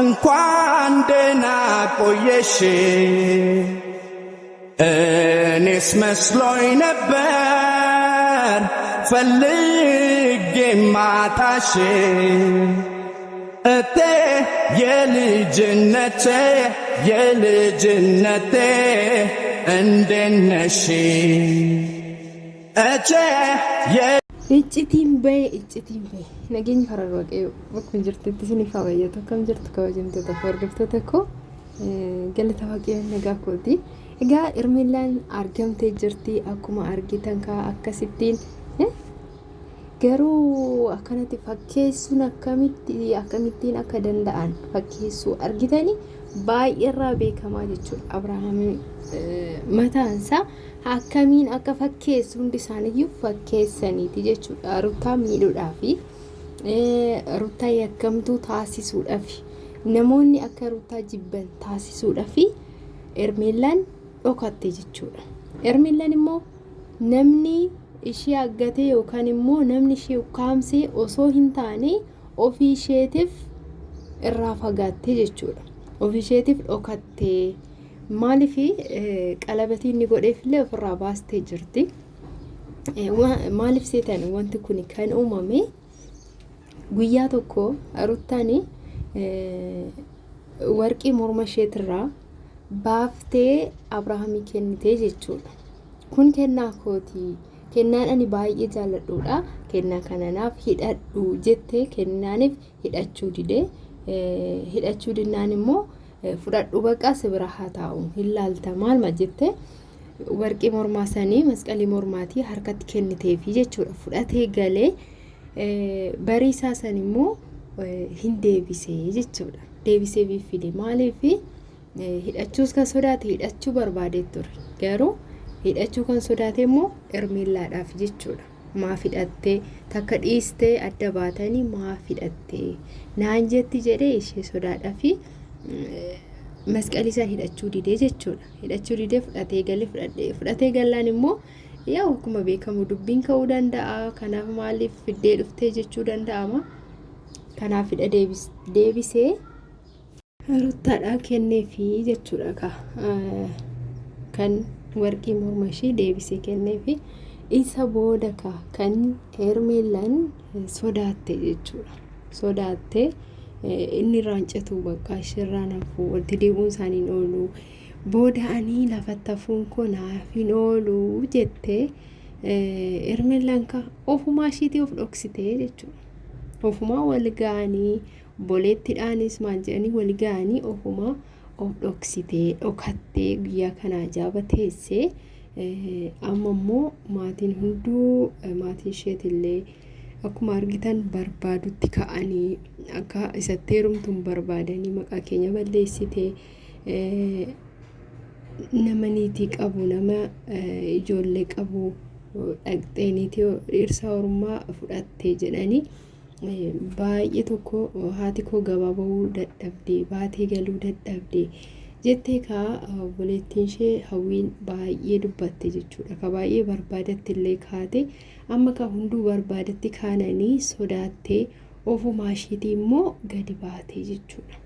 እንኳን ደህና ቆየሽ እኔስ መስሎኝ ነበር ፈልጌ ማጣሽ እቴ የልጅነቴ እንዴት ነሽ እቴ iccitiin bahe nageenya karaa waaqayyoo bakkuma jirtutti isiniif haa baay'atu akkam jirtu kabajamtoota hordoftoota koo galata waaqayyoon nagaa kooti egaa Hermeellaan argamtee jirti akkuma argitan ka akkasittiin garuu akkanatti fakkeessuun akkamittiin akka danda'an fakkeessuu argitanii baay'eerraa beekamaa jechuudha Abrahaam mataansaa akkamiin akka fakkeessu hundi isaaniiyyuu fakkeessaniiti jechuudha Ruutaa miidhuudhaaf Ruutaa yakkamtuu taasisuudhaaf namoonni akka Ruutaa jibban taasisuudhaaf Hermeellaan dhokatte jechuudha Hermeellaan immoo namni ishee aggatee yookaan immoo namni ishee ukkaamsee osoo hin taane ofii isheetiif irraa fagaattee jechuudha ofii isheetiif dhokattee maaliif qalabatii inni godheefillee ofirraa baastee jirti maaliif seetan wanti kun kan uumame guyyaa tokko Ruutaan warqii morma isheetirraa baaftee Abrahaamii kennitee jechuudha kun kennaa kooti kennaan ani baay'ee jaalladhuudha kennaa kananaaf hidhadhu jettee kennaaniif hidhachuu dinnaan immoo fudhadhu baqa sibira haa taa'u hin laalta maal jette warqii mormaa sanii masqalii mormaatii harkatti kenniteefi jechuudha fudhatee galee bariisaa san immoo hin deebisee jechuudha deebisee biifide maaliif hidhachuus kan sodaate hidhachuu barbaadee ture garuu hidhachuu kan sodaate immoo Hermeellaadhaaf jechuudha maaf hidhattee takka dhiistee adda baatanii maaf hidhattee naan jetti jedhee ishee sodaadhaaf masqalii san hidhachuu didee jechuudha hidhachuu didee fudhatee gallaan immoo yaa akkuma beekamu dubbiin ka'uu danda'a kanaaf maaliif fiddee dhuftee jechuu danda'ama kanaaf hidha deebisee Ruutaadhaa kenneefi jechuudha kan warqii morma ishee deebisee kenneefi isa booda kan Hermeellaan sodaatte jechuudha sodaatte inni raancatu bakka ishirraa nafu walti deebuun isaaniin oolu booda'anii lafatti hafuun koo naaf hin oolu jettee Hermeellaan ofumaa ishiitii of dhoksitee jechuudha ofumaa wal ga'anii boleettidhaanis maal jedhanii wal ga'anii ofumaa of dhoksitee dhokattee guyyaa kana ajaa'ibaa teessee amma immoo maatiin hunduu maatiin isheetillee akkuma argitan barbaadutti ka'anii akka isatti heerumtuun barbaadanii maqaa keenya balleessitee nama niitii qabu nama ijoollee qabu dhaqxee niitii dhirsa ormaa fudhattee jedhanii baay'ee tokko haati koo gabaa bahuu dadhabdee baatee galuu dadhabdee jettee boleettiin ishee hawwiin baay'ee dubbatte jechuudha ka baay'ee barbaadatti illee kaate amma hunduu barbaadatti kaananii sodaattee ofumaa ishiitii immoo gadi baatee jechuudha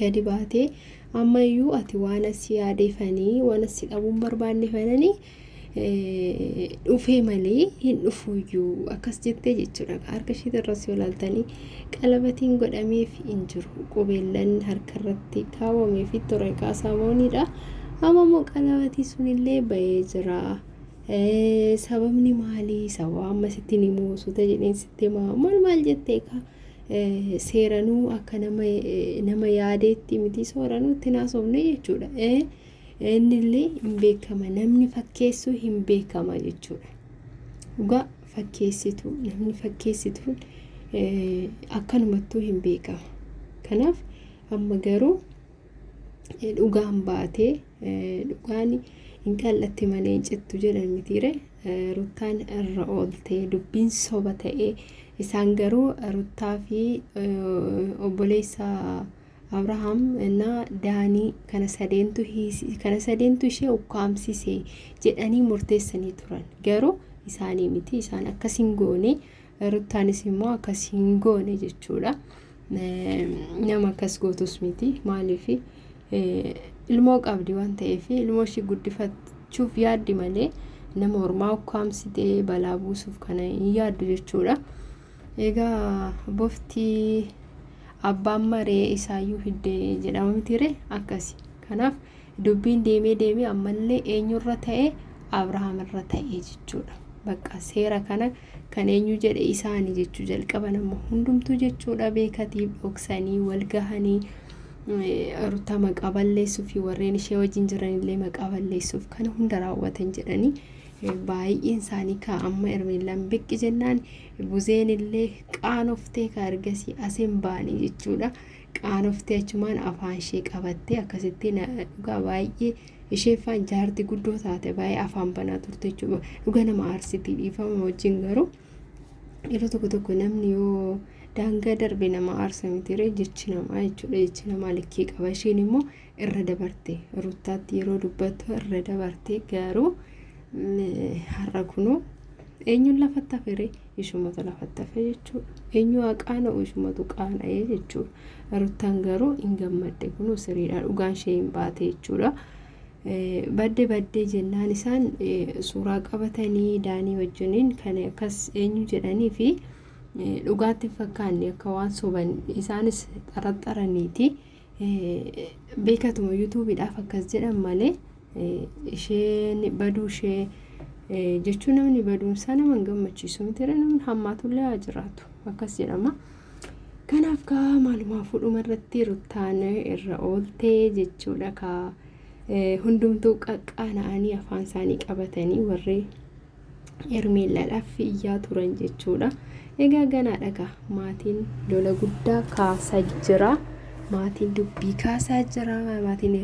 gadi baatee ammayyuu ati waan asii yaadeefanii waan asii dhabuun barbaanneefanii dhufee malee hin dhufuyyuu akkas jettee jechuudha harka ishiitirras yoo ilaaltanii qalabatiin godhameef hin jiru qubeellan harkarratti kaawwameefi ture kaasamoonidha amma immoo qalabatii sunillee bahee jira sababni maalii sababa amma sitti ni muusuta jedheen sitti maal jettee seeranuu akka nama yaadeetti miti sooranuu itti naasofne jechuudha innillee hin beekama namni fakkeessuu hin beekama jechuudha dhugaa fakkeessitu namni fakkeessitu akkanumattuu hin beekama kanaaf amma garuu dhugaan baatee dhugaan hin qal'atti malee hin cittu jedhan mitiire Ruutaan irra ooltee dubbiin soba ta'ee isaan garuu Ruutaa fi obboleessa Abrahaam na daanii kana sadeentu ishee ukkaamsise jedhanii murteessanii turan garuu isaanii miti isaan akkasiin goone Ruutaanis immoo akkasiin goone jechuudha nama akkas gootus miti maaliif ilmoo qabdi waan ta'eef ilmoo ishii guddifachuuf yaaddi malee nama ormaa ukkaamsitee balaa buusuuf kana hin yaaddu jechuudha. Egaa boftii abbaan maree isaayyuu hiddee jedhama mitire akkasi. Kanaaf dubbiin deemee ammallee eenyurra ta'e Abrahaam irra ta'e jechuudha. Bakka seera kana kan eenyu jedhe isaanii jechuu jalqaba nama hundumtuu jechuudha. Beekatiif dhoksanii wal gahanii Ruutaa maqaa balleessuuf warreen ishee wajjin jiranillee maqaa balleessuuf kana hunda raawwatan jedhanii baay'een isaanii amma Ermeelaan biqqi jennaan buzeen illee qaanoftee ka argasii asin baanii jechuudha. Qaanoftee achumaan afaan ishee qabattee akkasitti dhugaa baay'ee isheeffaan jaartii guddoo taate baay'ee afaan banaa turte jechuudha. Dhuga nama aarsitii dhiifama wajjin garuu yeroo tokko namni yoo daangaa darbe nama aarsa mitire jechi namaa jechuudha. Jechi namaa likkii qaba. Isheen immoo irra dabarte Ruutaatti yeroo dubbattu irra dabarte garuu har'a kunoo eenyuun lafatti hafere ishumatu lafatti hafe jechuudha. Eenyu qaana ishumatu qaana'ee jechuudha. Ruutaan garuu hin gammadde kunoo siriidha dhugaan ishee hin baate jechuudha. Baddee jennaan isaan suuraa qabatanii daanii wajjiniin kan akkas eenyu jedhanii fi dhugaatti fakkaanne akka waan soban isaanis xaraxaraniiti. Beekatuma yuutuubiidhaaf akkas jedhan malee isheen baduu ishee jechuun namni baduunsaa nama hin gammachiisu mitire namni hammaatullee haa jiraatu akkas jedhama. Kanaaf kaa maalumaa fudhuma irratti Ruutaan irra ooltee jechuudha. Hundumtuu qaqqaana'anii afaan isaanii qabatanii warri Ermeelaadhaaf iyyaa turan jechuudha. Egaa ganaadha maatiin lola guddaa kaasaa jira. Maatiin dubbii kaasaa jira. Maatiin